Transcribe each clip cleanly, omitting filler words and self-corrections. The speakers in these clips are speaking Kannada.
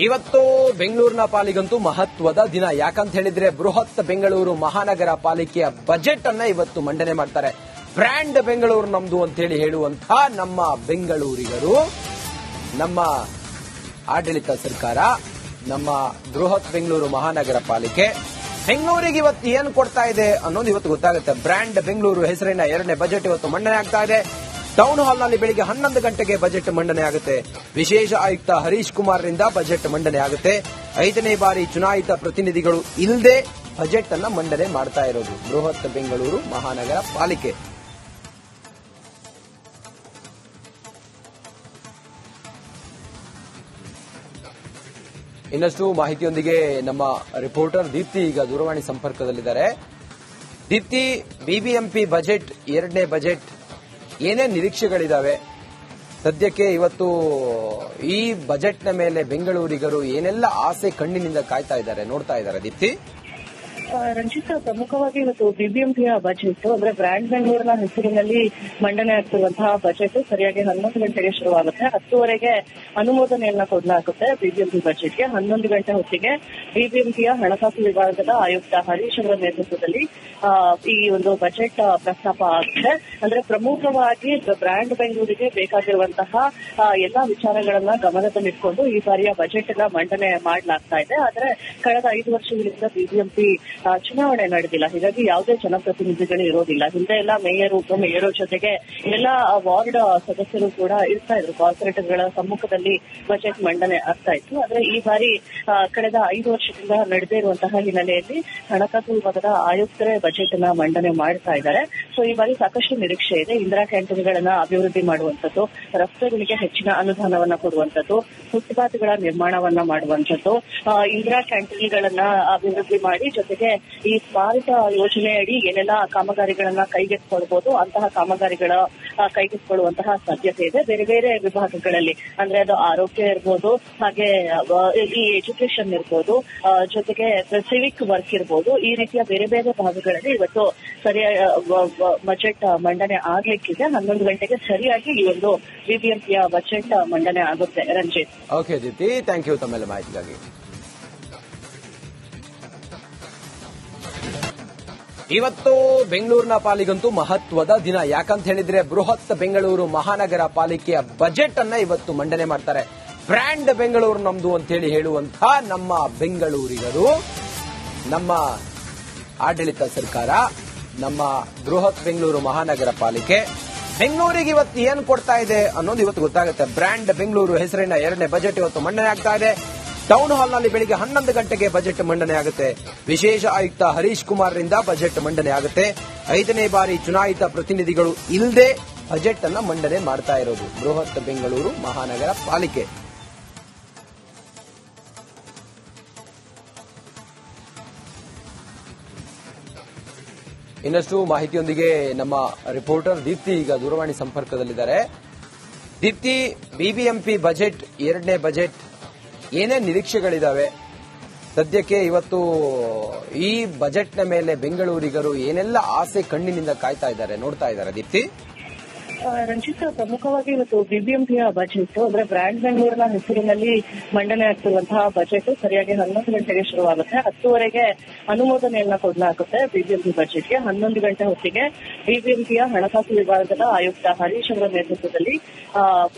ಇವತ್ತು ಬೆಂಗಳೂರಿನ ಪಾಲಿಗಂತೂ ಮಹತ್ವದ ದಿನ. ಯಾಕಂತ ಹೇಳಿದ್ರೆ ಬೃಹತ್ ಬೆಂಗಳೂರು ಮಹಾನಗರ ಪಾಲಿಕೆಯ ಬಜೆಟ್ ಅನ್ನ ಇವತ್ತು ಮಂಡನೆ ಮಾಡ್ತಾರೆ. ಬ್ರ್ಯಾಂಡ್ ಬೆಂಗಳೂರು ನಮ್ದು ಅಂತ ಹೇಳುವಂತಹ ನಮ್ಮ ಬೆಂಗಳೂರಿಗರು, ನಮ್ಮ ಆಡಳಿತ ಸರ್ಕಾರ, ನಮ್ಮ ಬೃಹತ್ ಬೆಂಗಳೂರು ಮಹಾನಗರ ಪಾಲಿಕೆ ಬೆಂಗಳೂರಿಗೆ ಇವತ್ತು ಏನು ಕೊಡ್ತಾ ಇದೆ ಅನ್ನೋದು ಇವತ್ತು ಗೊತ್ತಾಗುತ್ತೆ. ಬ್ರ್ಯಾಂಡ್ ಬೆಂಗಳೂರು ಹೆಸರಿನ 2ನೇ ಬಜೆಟ್ ಇವತ್ತು ಮಂಡನೆ ಆಗ್ತಾ ಇದೆ. ಟೌನ್ ಹಾಲ್ನಲ್ಲಿ ಬೆಳಿಗ್ಗೆ 11 ಗಂಟೆಗೆ ಬಜೆಟ್ ಮಂಡನೆ ಆಗುತ್ತೆ. ವಿಶೇಷ ಆಯುಕ್ತ ಹರೀಶ್ ಕುಮಾರ್ರಿಂದ ಬಜೆಟ್ ಮಂಡನೆ ಆಗುತ್ತೆ. 5ನೇ ಬಾರಿ ಚುನಾಯಿತ ಪ್ರತಿನಿಧಿಗಳು ಇಲ್ಲದೆ ಬಜೆಟ್ ಅನ್ನ ಮಂಡನೆ ಮಾಡ್ತಾ ಇರೋದು ಬೃಹತ್ ಬೆಂಗಳೂರು ಮಹಾನಗರ ಪಾಲಿಕೆ. ಇನ್ನಷ್ಟು ಮಾಹಿತಿಯೊಂದಿಗೆ ನಮ್ಮ ರಿಪೋರ್ಟರ್ ದೀಪ್ತಿ ಈಗ ದೂರವಾಣಿ ಸಂಪರ್ಕದಲ್ಲಿದ್ದಾರೆ. ದೀಪ್ತಿ, ಬಿಬಿಎಂಪಿ ಬಜೆಟ್ 2ನೇ ಬಜೆಟ್ ಏನೇನು ನಿರೀಕ್ಷೆಗಳಿದಾವೆ? ಸದ್ಯಕ್ಕೆ ಇವತ್ತು ಈ ಬಜೆಟ್ನ ಮೇಲೆ ಬೆಂಗಳೂರಿಗರು ಏನೆಲ್ಲ ಆಸೆ ಕಣ್ಣಿನಿಂದ ಕಾಯ್ತಾ ಇದ್ದಾರೆ, ನೋಡ್ತಾ ಇದ್ದಾರೆ ದೀಪ್ತಿ? ರಂಜಿತ್, ಪ್ರಮುಖವಾಗಿ ಇವತ್ತು ಬಿಬಿಎಂಪಿಯ ಬಜೆಟ್ ಅಂದ್ರೆ ಬ್ರ್ಯಾಂಡ್ ಬೆಂಗಳೂರಿನ ಹೆಸರಿನಲ್ಲಿ ಮಂಡನೆ ಆಗ್ತಿರುವಂತಹ ಬಜೆಟ್ ಸರಿಯಾಗಿ 11 ಗಂಟೆಗೆ ಶುರುವಾಗುತ್ತೆ. 10:00ವರೆಗೆ ಅನುಮೋದನೆಯನ್ನ ಕೊಡಲಾಗುತ್ತೆ ಬಿಬಿಎಂಪಿ ಬಜೆಟ್ಗೆ. 11 ಗಂಟೆ ಹೊತ್ತಿಗೆ ಬಿಬಿಎಂಪಿಯ ಹಣಕಾಸು ವಿಭಾಗದ ಆಯುಕ್ತ ಹರೀಶ್ ಅವರ ನೇತೃತ್ವದಲ್ಲಿ ಈ ಒಂದು ಬಜೆಟ್ ಪ್ರಸ್ತಾಪ ಆಗುತ್ತೆ. ಅಂದ್ರೆ ಪ್ರಮುಖವಾಗಿ ಬ್ರ್ಯಾಂಡ್ ಬೆಂಗಳೂರಿಗೆ ಬೇಕಾಗಿರುವಂತಹ ಎಲ್ಲಾ ವಿಚಾರಗಳನ್ನ ಗಮನದಲ್ಲಿಟ್ಕೊಂಡು ಈ ಬಾರಿಯ ಬಜೆಟ್ ಅನ್ನ ಮಂಡನೆ ಮಾಡಲಾಗ್ತಾ ಇದೆ. ಆದ್ರೆ ಕಳೆದ 5 ವರ್ಷಗಳಿಂದ ಬಿಬಿಎಂಪಿ ಚುನಾವಣೆ ನಡೆದಿಲ್ಲ, ಹೀಗಾಗಿ ಯಾವುದೇ ಜನಪ್ರತಿನಿಧಿಗಳು ಇರೋದಿಲ್ಲ. ಹಿಂದೆ ಎಲ್ಲ ಮೇಯರ್, ಉಪಮೇಯರ್ ಜೊತೆಗೆ ಎಲ್ಲ ವಾರ್ಡ್ ಸದಸ್ಯರು ಕೂಡ ಇರ್ತಾ ಇದ್ರು. ಕಾರ್ಪೊರೇಟರ್ಗಳ ಸಮ್ಮುಖದಲ್ಲಿ ಬಜೆಟ್ ಮಂಡನೆ ಆಗ್ತಾ ಇತ್ತು. ಆದ್ರೆ ಈ ಬಾರಿ ಕಳೆದ 5 ವರ್ಷದಿಂದ ನಡೆದೇ ಇರುವಂತಹ ಹಿನ್ನೆಲೆಯಲ್ಲಿ ಹಣಕಾಸು ವಿಭಾಗದ ಆಯುಕ್ತರೇ ಬಜೆಟ್ ಅನ್ನ ಮಂಡನೆ ಮಾಡ್ತಾ ಇದ್ದಾರೆ. ಸೊ ಈ ಬಾರಿ ಸಾಕಷ್ಟು ನಿರೀಕ್ಷೆ ಇದೆ. ಇಂದಿರಾ ಕ್ಯಾಂಟೀನ್ಗಳನ್ನ ಅಭಿವೃದ್ಧಿ ಮಾಡುವಂತದ್ದು, ರಸ್ತೆಗಳಿಗೆ ಹೆಚ್ಚಿನ ಅನುದಾನವನ್ನ ಕೊಡುವಂತದ್ದು, ಫುಟ್ಪಾತ್ಗಳ ನಿರ್ಮಾಣವನ್ನ ಮಾಡುವಂತದ್ದು, ಇಂದಿರಾ ಕ್ಯಾಂಟೀನ್ಗಳನ್ನ ಅಭಿವೃದ್ಧಿ ಮಾಡಿ ಜೊತೆಗೆ ಈ ಸ್ಮಾರ್ಟ್ ಯೋಜನೆಯಡಿ ಏನೆಲ್ಲ ಕಾಮಗಾರಿಗಳನ್ನ ಕೈಗೆತ್ತಿಕೊಳ್ಳಬಹುದು ಅಂತಹ ಕಾಮಗಾರಿಗಳ ಕೈಗೆತ್ತಿಕೊಳ್ಳುವಂತಹ ಸಾಧ್ಯತೆ ಇದೆ. ಬೇರೆ ಬೇರೆ ವಿಭಾಗಗಳಲ್ಲಿ ಅಂದ್ರೆ ಅದು ಆರೋಗ್ಯ ಇರ್ಬೋದು, ಹಾಗೆ ಈ ಎಜುಕೇಶನ್ ಇರ್ಬೋದು, ಜೊತೆಗೆ ಸಿವಿಕ್ ವರ್ಕ್ ಇರ್ಬೋದು, ಈ ರೀತಿಯ ಬೇರೆ ಬೇರೆ ಭಾಗಗಳಲ್ಲಿ ಇವತ್ತು ಬಜೆಟ್ ಮಂಡನೆ ಆಗ್ಲಿಕ್ಕಿದೆ. 11 ಗಂಟೆಗೆ ಸರಿಯಾಗಿ ಈ ಒಂದು ಬಿಬಿಎಂಪಿಯ ಬಜೆಟ್ ಮಂಡನೆ ಆಗುತ್ತೆ. Ranjith. Okay Deepthi, thank you ತಮ್ಮೆಲ್ಲ ಮಾಹಿತಿಗಾಗಿ. ಇವತ್ತು ಬೆಂಗಳೂರಿನ ಪಾಲಿಗಂತೂ ಮಹತ್ವದ ದಿನ. ಯಾಕಂತ ಹೇಳಿದ್ರೆ ಬೃಹತ್ ಬೆಂಗಳೂರು ಮಹಾನಗರ ಪಾಲಿಕೆಯ ಬಜೆಟ್ ಅನ್ನ ಇವತ್ತು ಮಂಡನೆ ಮಾಡ್ತಾರೆ. ಬ್ರ್ಯಾಂಡ್ ಬೆಂಗಳೂರು ನಮ್ದು ಅಂತ ಹೇಳುವಂತಹ ನಮ್ಮ ಬೆಂಗಳೂರಿಗರು, ನಮ್ಮ ಆಡಳಿತ ಸರ್ಕಾರ, ನಮ್ಮ ಬೃಹತ್ ಬೆಂಗಳೂರು ಮಹಾನಗರ ಪಾಲಿಕೆ ಬೆಂಗಳೂರಿಗೆ ಇವತ್ತು ಏನು ಕೊಡ್ತಾ ಇದೆ ಅನ್ನೋದು ಇವತ್ತು ಗೊತ್ತಾಗುತ್ತೆ. ಬ್ರ್ಯಾಂಡ್ ಬೆಂಗಳೂರು ಹೆಸರಿನ 2ನೇ ಬಜೆಟ್ ಇವತ್ತು ಮಂಡನೆ ಆಗ್ತಾ ಇದೆ. ಟೌನ್ ಹಾಲ್ನಲ್ಲಿ ಬೆಳಿಗ್ಗೆ 11 ಗಂಟೆಗೆ ಬಜೆಟ್ ಮಂಡನೆ ಆಗುತ್ತೆ. ವಿಶೇಷ ಆಯುಕ್ತ ಹರೀಶ್ ಕುಮಾರ್ರಿಂದ ಬಜೆಟ್ ಮಂಡನೆ ಆಗುತ್ತೆ. 5ನೇ ಬಾರಿ ಚುನಾಯಿತ ಪ್ರತಿನಿಧಿಗಳು ಇಲ್ಲದೆ ಬಜೆಟ್ ಅನ್ನ ಮಂಡನೆ ಮಾಡ್ತಾ ಇರೋದು ಬೃಹತ್ ಬೆಂಗಳೂರು ಮಹಾನಗರ ಪಾಲಿಕೆ. ಇನ್ನಷ್ಟು ಮಾಹಿತಿಯೊಂದಿಗೆ ನಮ್ಮ ರಿಪೋರ್ಟರ್ ದೀಪ್ತಿ ಈಗ ದೂರವಾಣಿ ಸಂಪರ್ಕದಲ್ಲಿದ್ದಾರೆ. ದೀಪ್ತಿ, ಬಿಬಿಎಂಪಿ ಬಜೆಟ್ 2ನೇ ಬಜೆಟ್ ಏನೇನು ನಿರೀಕ್ಷೆಗಳಿದಾವೆ? ಸದ್ಯಕ್ಕೆ ಇವತ್ತು ಈ ಬಜೆಟ್ನ ಮೇಲೆ ಬೆಂಗಳೂರಿಗರು ಏನೆಲ್ಲ ಆಸೆ ಕಣ್ಣಿನಿಂದ ಕಾಯ್ತಾ ಇದ್ದಾರೆ, ನೋಡ್ತಾ ಇದ್ದಾರೆ ದೀಪ್ತಿ? ರಂಜಿತ್, ಪ್ರಮುಖವಾಗಿ ಇವತ್ತು ಬಿಬಿಎಂಪಿಯ ಬಜೆಟ್ ಅಂದ್ರೆ ಬ್ರ್ಯಾಂಡ್ ಬೆಂಗಳೂರಿನ ಹೆಸರಿನಲ್ಲಿ ಮಂಡನೆ ಆಗ್ತಿರುವಂತಹ ಬಜೆಟ್ ಸರಿಯಾಗಿ 11 ಗಂಟೆಗೆ ಶುರುವಾಗುತ್ತೆ. 10:00ವರೆಗೆ ಅನುಮೋದನೆಯನ್ನ ಕೊಡಲಾಗುತ್ತೆ ಬಿಬಿಎಂಪಿ ಬಜೆಟ್ಗೆ. 11 ಗಂಟೆ ಹೊತ್ತಿಗೆ ಬಿಬಿಎಂಪಿಯ ಹಣಕಾಸು ವಿಭಾಗದ ಆಯುಕ್ತ ಹರೀಶ್ ಅವರ ನೇತೃತ್ವದಲ್ಲಿ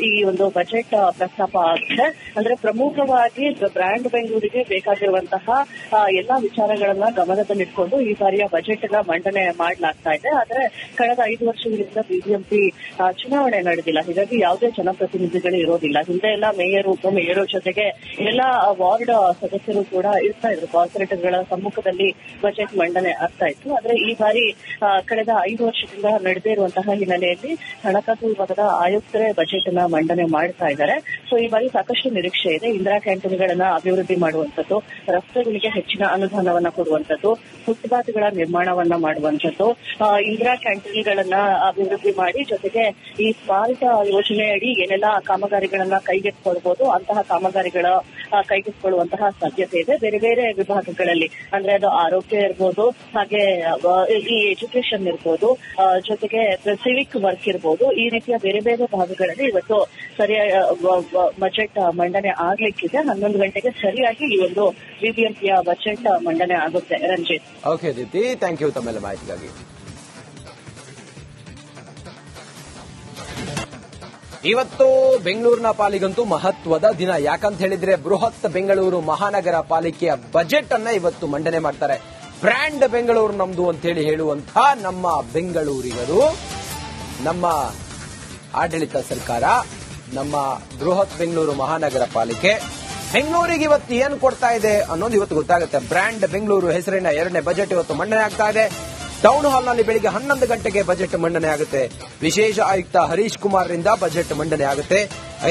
ಈ ಒಂದು ಬಜೆಟ್ ಪ್ರಸ್ತಾಪ ಆಗುತ್ತೆ. ಅಂದ್ರೆ ಪ್ರಮುಖವಾಗಿ ಬ್ರ್ಯಾಂಡ್ ಬೆಂಗಳೂರಿಗೆ ಬೇಕಾಗಿರುವಂತಹ ಎಲ್ಲಾ ವಿಚಾರಗಳನ್ನ ಗಮನದಲ್ಲಿಟ್ಕೊಂಡು ಈ ಬಾರಿಯ ಬಜೆಟ್ ಅನ್ನ ಮಂಡನೆ ಮಾಡಲಾಗ್ತಾ ಇದೆ. ಆದ್ರೆ ಕಳೆದ 5 ವರ್ಷಗಳಿಂದ ಬಿಬಿಎಂಪಿ ಚುನಾವಣೆ ನಡೆದಿಲ್ಲ, ಹೀಗಾಗಿ ಯಾವುದೇ ಜನಪ್ರತಿನಿಧಿಗಳು ಇರೋದಿಲ್ಲ. ಹಿಂದೆ ಎಲ್ಲ ಮೇಯರ್, ಉಪಮೇಯರ್ ಜೊತೆಗೆ ಎಲ್ಲ ವಾರ್ಡ್ ಸದಸ್ಯರು ಕೂಡ ಇರ್ತಾ ಇದ್ರು. ಕಾರ್ಪೊರೇಟರ್ಗಳ ಸಮ್ಮುಖದಲ್ಲಿ ಬಜೆಟ್ ಮಂಡನೆ ಆಗ್ತಾ ಇತ್ತು. ಆದ್ರೆ ಈ ಬಾರಿ ಕಳೆದ 5 ವರ್ಷದಿಂದ ನಡೆದೇ ಇರುವಂತಹ ಹಿನ್ನೆಲೆಯಲ್ಲಿ ಹಣಕಾಸು ವಿಭಾಗದ ಆಯುಕ್ತರೇ ಬಜೆಟ್ ಅನ್ನ ಮಂಡನೆ ಮಾಡ್ತಾ ಇದ್ದಾರೆ. ಸೊ ಈ ಬಾರಿ ಸಾಕಷ್ಟು ನಿರೀಕ್ಷೆ ಇದೆ. ಇಂದಿರಾ ಕ್ಯಾಂಟೀನ್ಗಳನ್ನ ಅಭಿವೃದ್ಧಿ ಮಾಡುವಂತದ್ದು, ರಸ್ತೆಗಳಿಗೆ ಹೆಚ್ಚಿನ ಅನುದಾನವನ್ನ ಕೊಡುವಂತದ್ದು, ಫುಟ್ಪಾತ್ಗಳ ನಿರ್ಮಾಣವನ್ನ ಮಾಡುವಂತದ್ದು, ಇಂದಿರಾ ಕ್ಯಾಂಟೀನ್ಗಳನ್ನ ಅಭಿವೃದ್ಧಿ ಮಾಡಿ ಜೊತೆಗೆ ಈ ಸ್ಮಾರ್ಟ್ ಯೋಜನೆ ಅಡಿ ಏನೆಲ್ಲ ಕಾಮಗಾರಿಗಳನ್ನ ಕೈಗೆತ್ತಿಕೊಳ್ಬಹುದು ಅಂತಹ ಕಾಮಗಾರಿಗಳ ಕೈಗೆತ್ತಿಕೊಳ್ಳುವಂತಹ ಸಾಧ್ಯತೆ ಇದೆ. ಬೇರೆ ಬೇರೆ ವಿಭಾಗಗಳಲ್ಲಿ ಅಂದ್ರೆ ಅದು ಆರೋಗ್ಯ ಇರ್ಬೋದು, ಹಾಗೆ ಈ ಎಜುಕೇಶನ್ ಇರ್ಬೋದು, ಜೊತೆಗೆ ಸಿವಿಕ್ ವರ್ಕ್ ಇರ್ಬೋದು, ಈ ರೀತಿಯ ಬೇರೆ ಬೇರೆ ಭಾಗಗಳಲ್ಲಿ ಇವತ್ತು ಬಜೆಟ್ ಮಂಡನೆ ಆಗ್ಲಿಕ್ಕಿದೆ. 11 ಗಂಟೆಗೆ ಸರಿಯಾಗಿ ಈ ಒಂದು ಬಿಬಿಎಂಪಿಯ ಬಜೆಟ್ ಮಂಡನೆ ಆಗುತ್ತೆ. Ranjith. Okay Deepthi, thank you ತಮ್ಮೆಲ್ಲ ಮಾಹಿತಿಗಾಗಿ. ಇವತ್ತು ಬೆಂಗಳೂರಿನ ಪಾಲಿಗಂತೂ ಮಹತ್ವದ ದಿನ. ಯಾಕಂತ ಹೇಳಿದ್ರೆ ಬೃಹತ್ ಬೆಂಗಳೂರು ಮಹಾನಗರ ಪಾಲಿಕೆಯ ಬಜೆಟ್ ಅನ್ನ ಇವತ್ತು ಮಂಡನೆ ಮಾಡ್ತಾರೆ. ಬ್ರ್ಯಾಂಡ್ ಬೆಂಗಳೂರು ನಮ್ದು ಅಂತ ಹೇಳುವಂತಹ ನಮ್ಮ ಬೆಂಗಳೂರಿಗರು, ನಮ್ಮ ಆಡಳಿತ ಸರ್ಕಾರ, ನಮ್ಮ ಬೃಹತ್ ಬೆಂಗಳೂರು ಮಹಾನಗರ ಪಾಲಿಕೆ ಬೆಂಗಳೂರಿಗೆ ಇವತ್ತು ಏನ್ ಕೊಡ್ತಾ ಇದೆ ಅನ್ನೋದು ಇವತ್ತು ಗೊತ್ತಾಗುತ್ತೆ. ಬ್ರ್ಯಾಂಡ್ ಬೆಂಗಳೂರು ಹೆಸರಿನ 2ನೇ ಬಜೆಟ್ ಇವತ್ತು ಮಂಡನೆ ಆಗ್ತಾ ಇದೆ. ಟೌನ್ ಹಾಲ್ನಲ್ಲಿ ಬೆಳಿಗ್ಗೆ 11 ಗಂಟೆಗೆ ಬಜೆಟ್ ಮಂಡನೆ ಆಗುತ್ತೆ. ವಿಶೇಷ ಆಯುಕ್ತ ಹರೀಶ್ ಕುಮಾರ್ ರಿಂದ ಬಜೆಟ್ ಮಂಡನೆ ಆಗುತ್ತೆ.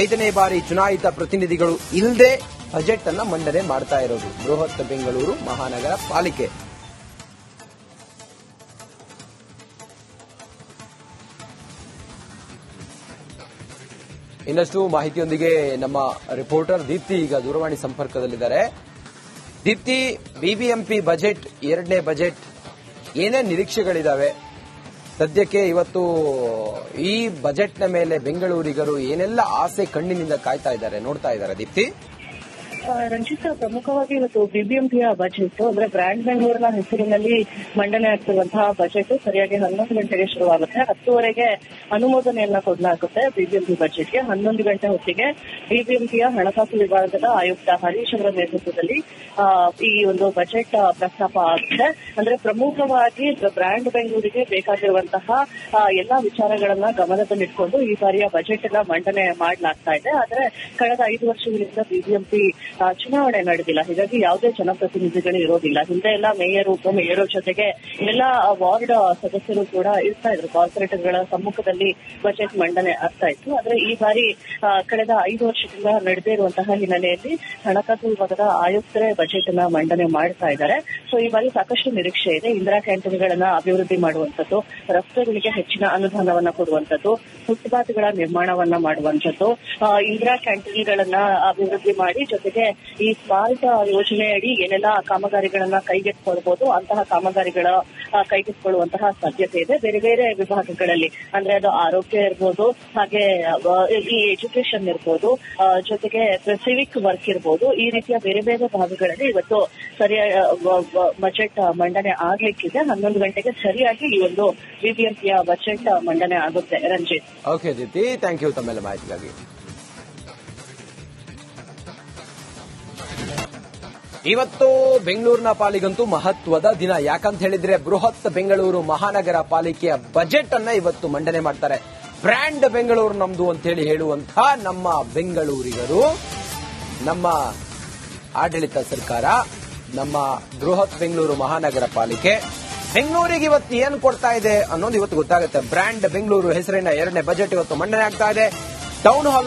5ನೇ ಬಾರಿ ಚುನಾಯಿತ ಪ್ರತಿನಿಧಿಗಳು ಇಲ್ಲದೆ ಬಜೆಟ್ ಅನ್ನ ಮಂಡನೆ ಮಾಡ್ತಾ ಇರೋದು ಬೃಹತ್ ಬೆಂಗಳೂರು ಮಹಾನಗರ ಪಾಲಿಕೆ. ಇನ್ನಷ್ಟು ಮಾಹಿತಿಯೊಂದಿಗೆ ನಮ್ಮ ರಿಪೋರ್ಟರ್ ದೀಪ್ತಿ ಈಗ ದೂರವಾಣಿ ಸಂಪರ್ಕದಲ್ಲಿದ್ದಾರೆ. ದೀಪ್ತಿ, ಬಿಬಿಎಂಪಿ ಬಜೆಟ್ 2ನೇ ಬಜೆಟ್ ಏನೇನು ನಿರೀಕ್ಷೆಗಳಿದಾವೆ? ಸದ್ಯಕ್ಕೆ ಇವತ್ತು ಈ ಬಜೆಟ್ನ ಮೇಲೆ ಬೆಂಗಳೂರಿಗರು ಏನೆಲ್ಲ ಆಸೆ ಕಣ್ಣಿನಿಂದ ಕಾಯ್ತಾ ಇದ್ದಾರೆ, ನೋಡ್ತಾ ಇದ್ದಾರೆ ದೀಪ್ತಿ? ರಂಜಿತಾ, ಪ್ರಮುಖವಾಗಿ ಇವತ್ತು ಬಿಬಿಎಂಪಿಯ ಬಜೆಟ್ ಅಂದ್ರೆ ಬ್ರ್ಯಾಂಡ್ ಬೆಂಗಳೂರಿನ ಹೆಸರಿನಲ್ಲಿ ಮಂಡನೆ ಆಗ್ತಿರುವಂತಹ ಬಜೆಟ್ ಸರಿಯಾಗಿ 11 ಗಂಟೆಗೆ ಶುರುವಾಗುತ್ತೆ. 10:30ಗೆ ಅನುಮೋದನೆಯನ್ನ ಕೊಡಲಾಗುತ್ತೆ ಬಿಬಿಎಂಪಿ ಬಜೆಟ್ಗೆ. 11 ಗಂಟೆ ಹೊತ್ತಿಗೆ ಬಿಬಿಎಂಪಿಯ ಹಣಕಾಸು ವಿಭಾಗದ ಆಯುಕ್ತ ಹರೀಶ್ ಅವರ ನೇತೃತ್ವದಲ್ಲಿ ಈ ಒಂದು ಬಜೆಟ್ ಪ್ರಸ್ತಾಪ ಆಗುತ್ತೆ. ಅಂದ್ರೆ ಪ್ರಮುಖವಾಗಿ ಬ್ರ್ಯಾಂಡ್ ಬೆಂಗಳೂರಿಗೆ ಬೇಕಾಗಿರುವಂತಹ ಎಲ್ಲಾ ವಿಚಾರಗಳನ್ನ ಗಮನದಲ್ಲಿಟ್ಕೊಂಡು ಈ ಬಾರಿಯ ಬಜೆಟ್ ಅನ್ನ ಮಂಡನೆ ಮಾಡಲಾಗ್ತಾ ಇದೆ. ಆದ್ರೆ ಕಳೆದ 5 ವರ್ಷಗಳಿಂದ ಬಿಬಿಎಂಪಿ ಚುನಾವಣೆ ನಡೆದಿಲ್ಲ, ಹೀಗಾಗಿ ಯಾವುದೇ ಜನಪ್ರತಿನಿಧಿಗಳು ಇರೋದಿಲ್ಲ. ಹಿಂದೆ ಎಲ್ಲ ಮೇಯರ್, ಉಪಮೇಯರ್ ಜೊತೆಗೆ ಎಲ್ಲ ವಾರ್ಡ್ ಸದಸ್ಯರು ಕೂಡ ಇರ್ತಾ ಇದ್ರು. ಕಾರ್ಪೊರೇಟರ್ಗಳ ಸಮ್ಮುಖದಲ್ಲಿ ಬಜೆಟ್ ಮಂಡನೆ ಆಗ್ತಾ ಇತ್ತು. ಆದ್ರೆ ಈ ಬಾರಿ ಕಳೆದ 5 ವರ್ಷದಿಂದ ನಡೆದೇ ಇರುವಂತಹ ಹಿನ್ನೆಲೆಯಲ್ಲಿ ಹಣಕಾಸು ವಿಭಾಗದ ಆಯುಕ್ತರೇ ಬಜೆಟ್ ಅನ್ನ ಮಂಡನೆ ಮಾಡ್ತಾ ಇದ್ದಾರೆ. ಸೊ ಈ ಬಾರಿ ಸಾಕಷ್ಟು ನಿರೀಕ್ಷೆ ಇದೆ. ಇಂದಿರಾ ಕ್ಯಾಂಟೀನ್ಗಳನ್ನ ಅಭಿವೃದ್ಧಿ ಮಾಡುವಂತದ್ದು, ರಸ್ತೆಗಳಿಗೆ ಹೆಚ್ಚಿನ ಅನುದಾನವನ್ನ ಕೊಡುವಂತದ್ದು, ಫುಟ್ಪಾತ್ಗಳ ನಿರ್ಮಾಣವನ್ನ ಮಾಡುವಂತದ್ದು, ಇಂದಿರಾ ಕ್ಯಾಂಟೀನ್ಗಳನ್ನ ಅಭಿವೃದ್ಧಿ ಮಾಡಿ ಜೊತೆಗೆ ಈ ಸ್ಮಾರ್ಟ್ ಯೋಜನೆ ಅಡಿ ಏನೆಲ್ಲ ಕಾಮಗಾರಿಗಳನ್ನ ಕೈಗೆತ್ತಿಕೊಳ್ಬಹುದು ಅಂತಹ ಕಾಮಗಾರಿಗಳ ಕೈಗೆತ್ತಿಕೊಳ್ಳುವಂತಹ ಸಾಧ್ಯತೆ ಇದೆ. ಬೇರೆ ಬೇರೆ ವಿಭಾಗಗಳಲ್ಲಿ ಅಂದ್ರೆ ಅದು ಆರೋಗ್ಯ ಇರ್ಬೋದು, ಹಾಗೆ ಈ ಎಜುಕೇಶನ್ ಇರ್ಬೋದು, ಜೊತೆಗೆ ಸಿವಿಕ್ ವರ್ಕ್ ಇರ್ಬೋದು, ಈ ರೀತಿಯ ಬೇರೆ ಬೇರೆ ಭಾಗಗಳಲ್ಲಿ ಇವತ್ತು ಬಜೆಟ್ ಮಂಡನೆ ಆಗ್ಲಿಕ್ಕಿದೆ. 11 ಗಂಟೆಗೆ ಸರಿಯಾಗಿ ಈ ಒಂದು ಬಿಬಿಎಂಪಿಯ ಬಜೆಟ್ ಮಂಡನೆ ಆಗುತ್ತೆ. Ranjith. Okay Deepthi, thank you ತಮ್ಮೆಲ್ಲ ಮಾಹಿತಿಗಾಗಿ. ಇವತ್ತು ಬೆಂಗಳೂರಿನ ಪಾಲಿಗಂತೂ ಮಹತ್ವದ ದಿನ. ಯಾಕಂತ ಹೇಳಿದ್ರೆ ಬೃಹತ್ ಬೆಂಗಳೂರು ಮಹಾನಗರ ಪಾಲಿಕೆಯ ಬಜೆಟ್ ಅನ್ನ ಇವತ್ತು ಮಂಡನೆ ಮಾಡ್ತಾರೆ. ಬ್ರ್ಯಾಂಡ್ ಬೆಂಗಳೂರು ನಮ್ದು ಅಂತ ಹೇಳುವಂತಹ ನಮ್ಮ ಬೆಂಗಳೂರಿಗರು, ನಮ್ಮ ಆಡಳಿತ ಸರ್ಕಾರ, ನಮ್ಮ ಬೃಹತ್ ಬೆಂಗಳೂರು ಮಹಾನಗರ ಪಾಲಿಕೆ ಬೆಂಗಳೂರಿಗೆ ಇವತ್ತು ಏನ್ ಕೊಡ್ತಾ ಇದೆ ಅನ್ನೋದು ಇವತ್ತು ಗೊತ್ತಾಗುತ್ತೆ. ಬ್ರ್ಯಾಂಡ್ ಬೆಂಗಳೂರು ಹೆಸರಿನ 2ನೇ ಬಜೆಟ್ ಇವತ್ತು ಮಂಡನೆ ಆಗ್ತಾ ಇದೆ. Town hall